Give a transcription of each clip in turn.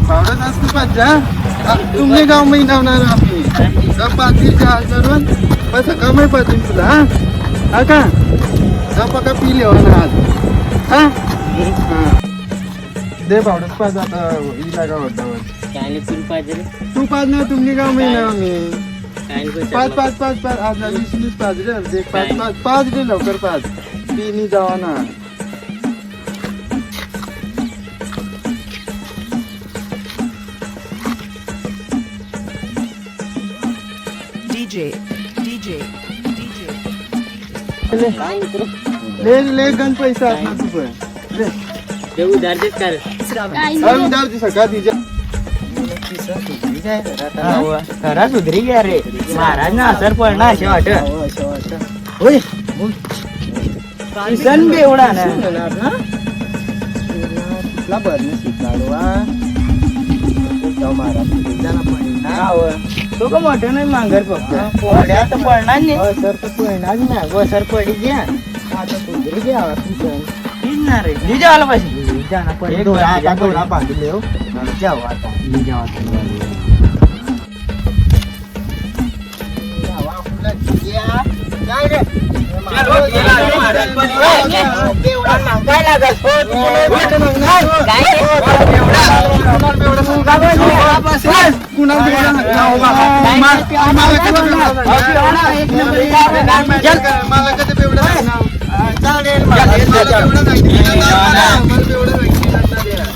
पावडत असतो पाच तुमने गाव महिनावणार आम्ही पाचशेच्या करून पैसा कमाई पाहिजे तुला हा का गप्पा का पिले हो ना आज हा दे पावडत पाच आता इला गाव तू पाच ना तुमने गाव महिना आम्ही पाच पाच पाच पाच आज 20 पाच रे पाच पाच पाच रे लवकर पाच तीन जावा ना ले गण पैसा असणार तू पण ले उधार देत कर उधार दे सका तिच्या खरा सुधरी घ्या रे महाराज ना असर पडणार असे वाटत होय किसन बेवडा ना कुठला भरणे शिकाडवा तो का मोठं नाही मांगर फक्त पोहड्या तर पडणार नाही सर तर पळणार नाही व सर पडी घ्या आता सुधरी घ्यावा तू ना रे लिजे आला पाहिजे जाना पडे डोळा बांधले हो जाऊ आता लिजे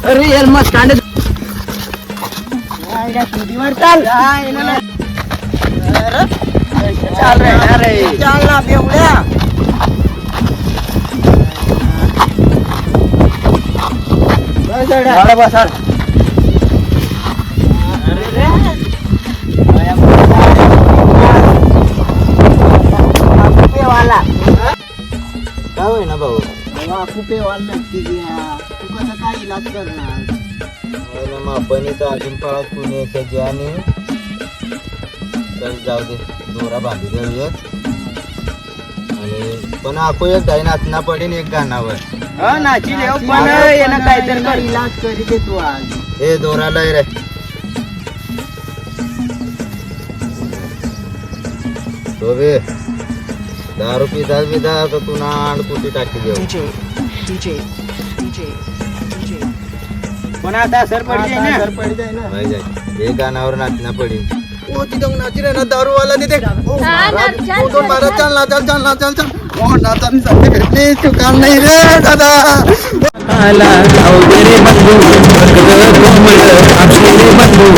अरे यार मस्त कांडे चाल रे चाल ना बेवड्या बसा वाला काय होय ना भाऊ कुपेवाल नक्की घ्या तू कसं काय इलाज करणार आपण इथं अजून पाळत पुणे त्याची आणि जाऊ दे दोरा बांधू देऊयात आणि पण आपण एक गाई नाचना पडेन एक गाणावर नाची देव पण येणं काहीतरी कर इलाज करी दे तू आज हे दोरा लय रे तो बे दारू पिता पिता तर तू नाड कुठे टाकी देऊ पण आता सर पडते ना सर पडी जाय ना हे गाणावर नाचना पडी ओ तिथं नाची रे ना दारू वाला तिथे दोन मारा चल ना चल चल ना चल चल ओ नाचन जाते भेटले तू काम नाही रे दादा आला गावकरी बंधू कोंबड आपले बंधू